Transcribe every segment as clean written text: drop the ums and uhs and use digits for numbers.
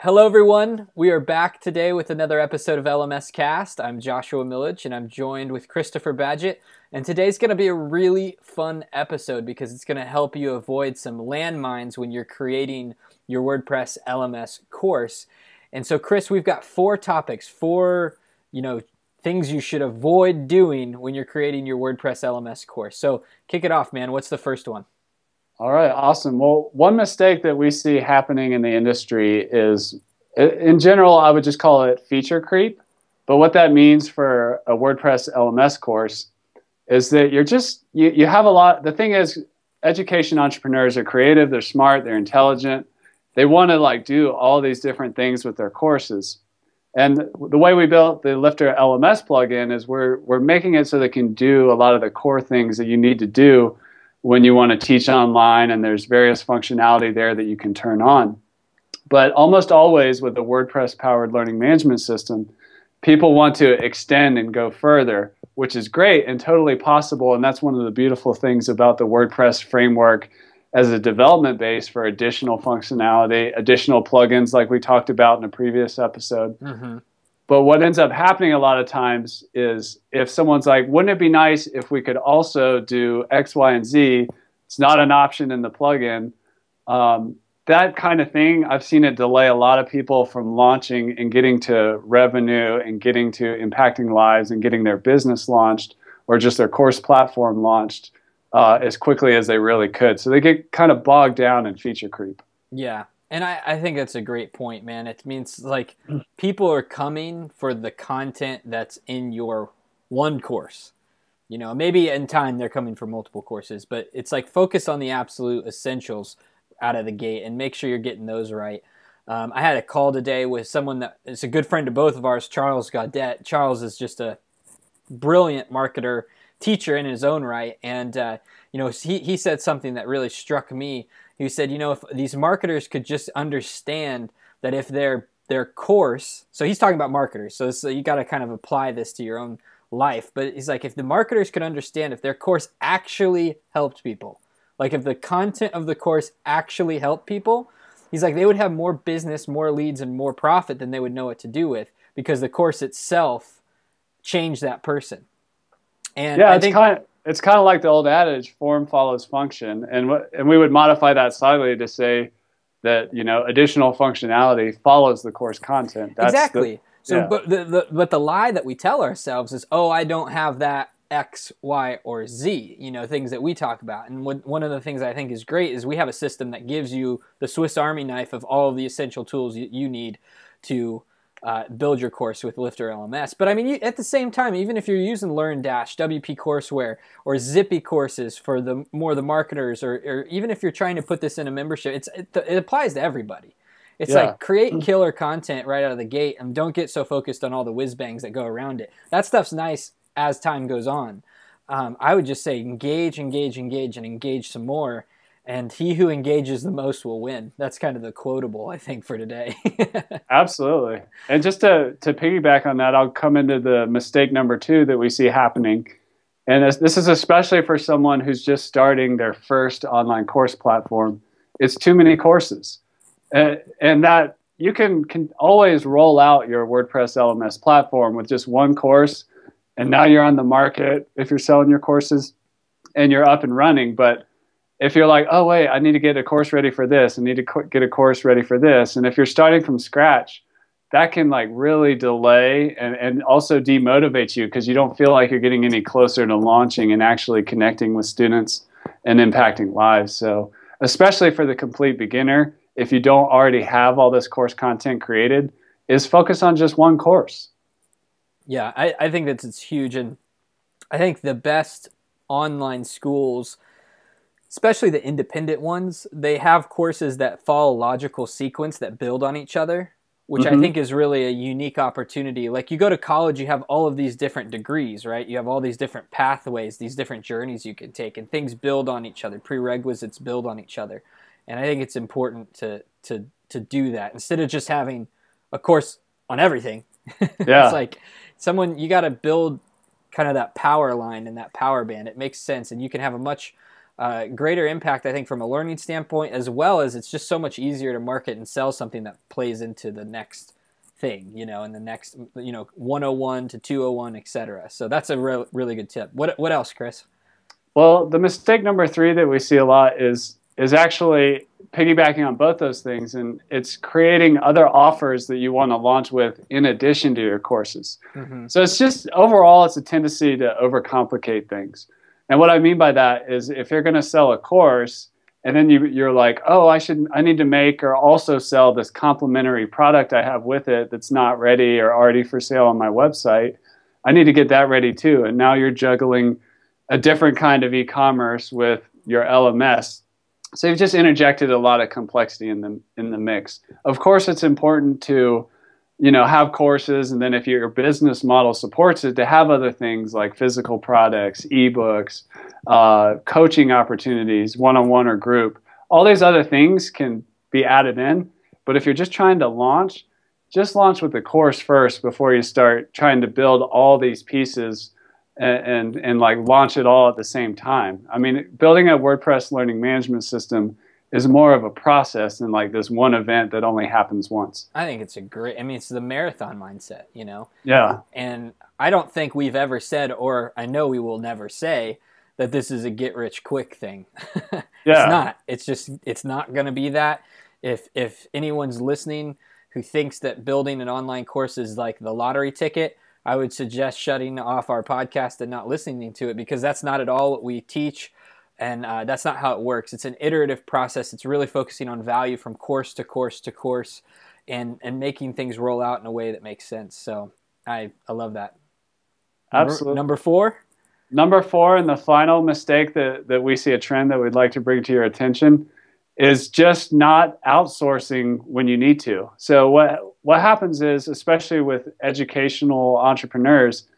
Hello, everyone. We are back today with another episode of LMS Cast. I'm Joshua Millage, and I'm joined with Christopher Badgett. And today's going to be a really fun episode because it's going to help you avoid some landmines when you're creating your WordPress LMS course. And so, Chris, we've got four topics, things you should avoid doing when you're creating your WordPress LMS course. So, kick it off, man. What's the first one? All right, awesome. Well, one mistake that we see happening in the industry is, in general, I would just call it feature creep. But what that means for a WordPress LMS course is that you have a lot. The thing is, education entrepreneurs are creative, they're smart, they're intelligent. They want to do all these different things with their courses. And the way we built the Lifter LMS plugin is we're making it so they can do a lot of the core things that you need to do when you want to teach online, and there's various functionality there that you can turn on. But almost always with a WordPress-powered learning management system, people want to extend and go further, which is great and totally possible, and that's one of the beautiful things about the WordPress framework as a development base for additional functionality, additional plugins like we talked about in a previous episode. Mm-hmm. But what ends up happening a lot of times is if someone's like, wouldn't it be nice if we could also do X, Y, and Z? It's not an option in the plugin. That kind of thing, I've seen it delay a lot of people from launching and getting to revenue and getting to impacting lives and getting their business launched or just their course platform launched as quickly as they really could. So they get kind of bogged down in feature creep. Yeah. And I think that's a great point, man. It means people are coming for the content that's in your one course. Maybe in time they're coming for multiple courses, but it's focus on the absolute essentials out of the gate and make sure you're getting those right. I had a call today with someone that is a good friend of both of ours, Charles Gaudet. Charles is just a brilliant marketer, teacher in his own right. And, he said something that really struck me. He said, if these marketers could just understand that if their course, so he's talking about marketers, so you got to kind of apply this to your own life, but he's like, if the marketers could understand if their course actually helped people, if the content of the course actually helped people, he's like, they would have more business, more leads, and more profit than they would know what to do with because the course itself changed that person. And yeah, it's kind of like the old adage, form follows function. And we would modify that slightly to say that, additional functionality follows the course content. Exactly. But the lie that we tell ourselves is, oh, I don't have that X, Y, or Z, things that we talk about. And one of the things I think is great is we have a system that gives you the Swiss Army knife of all of the essential tools you need to build your course with Lifter LMS. But I mean, at the same time, even if you're using LearnDash, WP Courseware, or Zippy courses for the marketers, or even if you're trying to put this in a membership, it applies to everybody. It's create killer content right out of the gate and don't get so focused on all the whiz bangs that go around it. That stuff's nice as time goes on. I would just say engage, and engage some more. And he who engages the most will win. That's kind of the quotable, I think, for today. Absolutely. And just to piggyback on that, I'll come into the mistake number 2 that we see happening. And this is especially for someone who's just starting their first online course platform. It's too many courses. And that you can always roll out your WordPress LMS platform with just one course. And now you're on the market if you're selling your courses and you're up and running. But if you're like, oh, wait, I need to get a course ready for this, I need to get a course ready for this. And if you're starting from scratch, that can really delay and also demotivate you because you don't feel like you're getting any closer to launching and actually connecting with students and impacting lives. So especially for the complete beginner, if you don't already have all this course content created, is focus on just one course. Yeah, I think it's huge. And I think the best online schools, especially the independent ones, they have courses that follow logical sequence that build on each other, which I think is really a unique opportunity. Like you go to college, you have all of these different degrees, right? You have all these different pathways, these different journeys you can take, and things build on each other. Prerequisites build on each other. And I think it's important to do that instead of just having a course on everything. Yeah. It's like you got to build kind of that power line and that power band. It makes sense, and you can have a much greater impact, I think, from a learning standpoint, as well as it's just so much easier to market and sell something that plays into the next thing, and the next, 101 to 201, etc. So that's a really good tip. What else, Chris? Well, the mistake number 3 that we see a lot is actually piggybacking on both those things, and it's creating other offers that you want to launch with in addition to your courses. Mm-hmm. So it's just overall, it's a tendency to overcomplicate things. And what I mean by that is if you're going to sell a course and then you're like, oh, I need to make or also sell this complementary product I have with it that's not ready or already for sale on my website. I need to get that ready too. And now you're juggling a different kind of e-commerce with your LMS. So you've just interjected a lot of complexity in the mix. Of course, it's important to, have courses, and then if your business model supports it, to have other things like physical products, ebooks, coaching opportunities, one-on-one or group. All these other things can be added in. But if you're just trying to launch, just launch with the course first before you start trying to build all these pieces and like launch it all at the same time. I mean, building a WordPress learning management system is more of a process than like this one event that only happens once. I think it's it's the marathon mindset, Yeah. And I don't think we've ever said, or I know we will never say, that this is a get rich quick thing. Yeah. It's not. It's not going to be that. If anyone's listening who thinks that building an online course is like the lottery ticket, I would suggest shutting off our podcast and not listening to it, because that's not at all what we teach, and that's not how it works. It's an iterative process. It's really focusing on value from course to course to course, and making things roll out in a way that makes sense. So I love that. Absolutely. Number 4? Number 4, and the final mistake that we see a trend that we'd like to bring to your attention, is just not outsourcing when you need to. So what happens is, especially with educational entrepreneurs,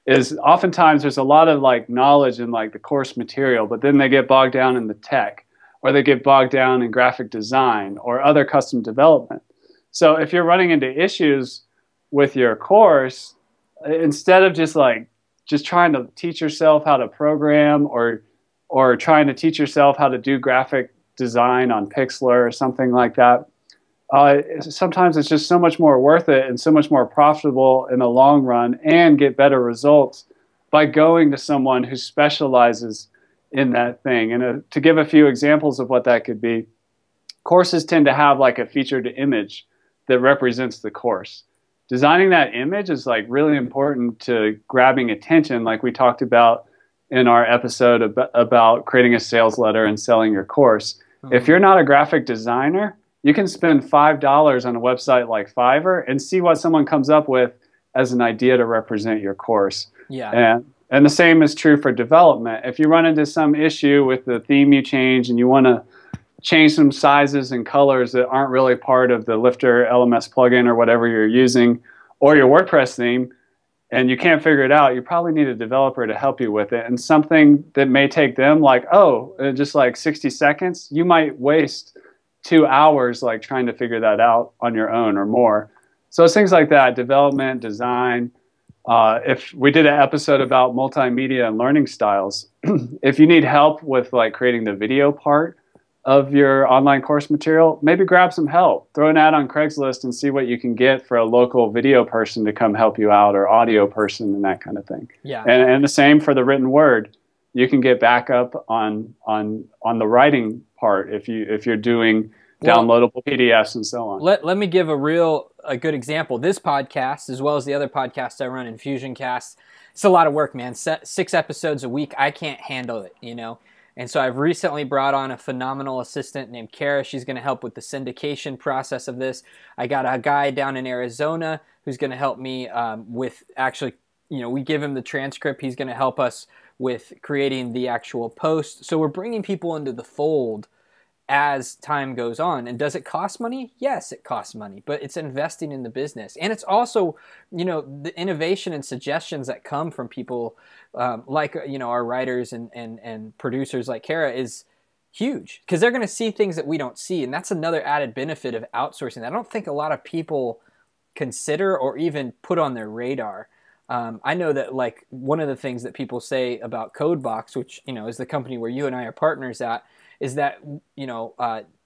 is oftentimes there's a lot of like knowledge in like the course material, but then they get bogged down in the tech, or they get bogged down in graphic design or other custom development. So if you're running into issues with your course, instead of just trying to teach yourself how to program or trying to teach yourself how to do graphic design on Pixlr or something like that, sometimes it's just so much more worth it and so much more profitable in the long run, and get better results by going to someone who specializes in that thing. And to give a few examples of what that could be, courses tend to have like a featured image that represents the course. Designing that image is like really important to grabbing attention, like we talked about in our episode about creating a sales letter and selling your course. Mm-hmm. If you're not a graphic designer, you can spend $5 on a website like Fiverr and see what someone comes up with as an idea to represent your course. Yeah. And the same is true for development. If you run into some issue with the theme you change and you want to change some sizes and colors that aren't really part of the Lifter LMS plugin or whatever you're using, or your WordPress theme, and you can't figure it out, you probably need a developer to help you with it. And something that may take them just like 60 seconds, you might waste 2 hours like trying to figure that out on your own or more. So it's things like that, development, design. If we did an episode about multimedia and learning styles, if you need help with like creating the video part of your online course material, maybe grab some help. Throw an ad on Craigslist and see what you can get for a local video person to come help you out, or audio person and that kind of thing. Yeah. And the same for the written word. You can get backup on the writing part if you're doing downloadable PDFs and so on. Let me give a good example. This podcast, as well as the other podcasts I run, Infusioncast, it's a lot of work, man. 6 episodes a week. I can't handle it, And so I've recently brought on a phenomenal assistant named Kara. She's going to help with the syndication process of this. I got a guy down in Arizona who's going to help me with actually, we give him the transcript. He's going to help us with creating the actual post. So we're bringing people into the fold as time goes on. And does it cost money? Yes, it costs money, but it's investing in the business. And it's also, the innovation and suggestions that come from people like, our writers and producers like Kara is huge, because they're going to see things that we don't see. And that's another added benefit of outsourcing that I don't think a lot of people consider or even put on their radar. I know that like one of the things that people say about CodeBox, which is the company where you and I are partners at, is that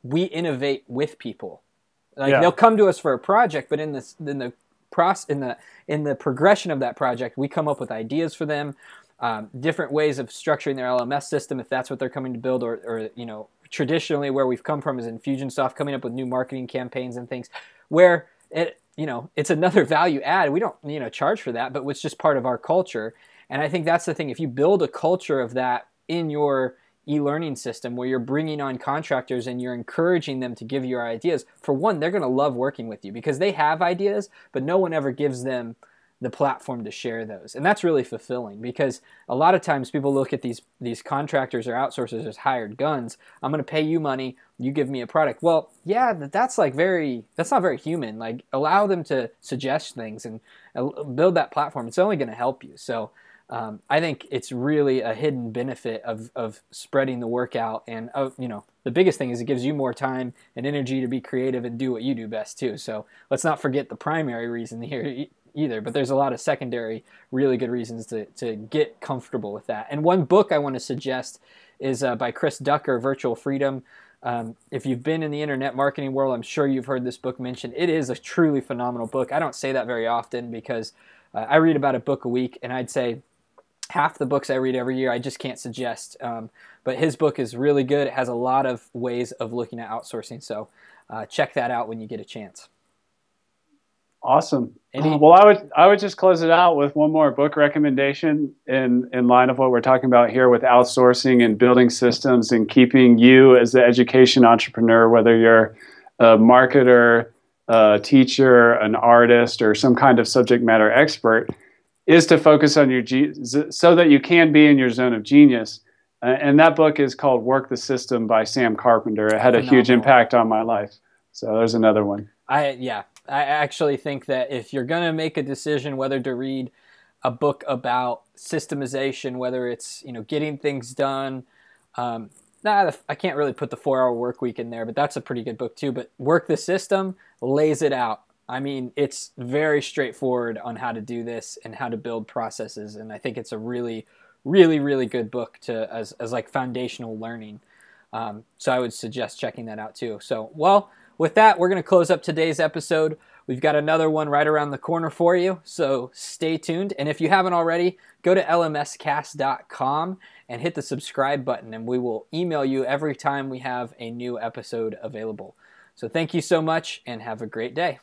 we innovate with people. Like they'll come to us for a project, but in the progression of that project, we come up with ideas for them, different ways of structuring their LMS system if that's what they're coming to build, or traditionally where we've come from is Infusionsoft, coming up with new marketing campaigns and things where it's another value add. We don't charge for that, but it's just part of our culture. And I think that's the thing. If you build a culture of that in your e-learning system where you're bringing on contractors and you're encouraging them to give you your ideas, for one, they're going to love working with you because they have ideas, but no one ever gives them the platform to share those. And that's really fulfilling because a lot of times people look at these contractors or outsourcers as hired guns. I'm going to pay you money, you give me a product. Well, yeah, that's not very human. Like, allow them to suggest things and build that platform. It's only going to help you. So I think it's really a hidden benefit of spreading the work out. And the biggest thing is it gives you more time and energy to be creative and do what you do best too. So let's not forget the primary reason here either, but there's a lot of secondary really good reasons to get comfortable with that. And one book I want to suggest is by Chris Ducker, Virtual Freedom. If you've been in the internet marketing world, I'm sure you've heard this book mentioned. It is a truly phenomenal book. I don't say that very often because I read about a book a week, and I'd say half the books I read every year I just can't suggest. But his book is really good. It has a lot of ways of looking at outsourcing. So check that out when you get a chance. Awesome. Well, I would just close it out with one more book recommendation in line of what we're talking about here with outsourcing and building systems and keeping you as the education entrepreneur, whether you're a marketer, a teacher, an artist, or some kind of subject matter expert, is to focus on so that you can be in your zone of genius. And that book is called Work the System by Sam Carpenter. It had a huge impact on my life. So there's another one. I actually think that if you're going to make a decision whether to read a book about systemization, whether it's getting things done, I can't really put the 4-Hour Workweek in there, but that's a pretty good book too. But Work the System lays it out. I mean, it's very straightforward on how to do this and how to build processes, and I think it's a really, really, really good book as like foundational learning. So I would suggest checking that out too. So, well, with that, we're going to close up today's episode. We've got another one right around the corner for you, so stay tuned. And if you haven't already, go to lmscast.com and hit the subscribe button, and we will email you every time we have a new episode available. So thank you so much, and have a great day.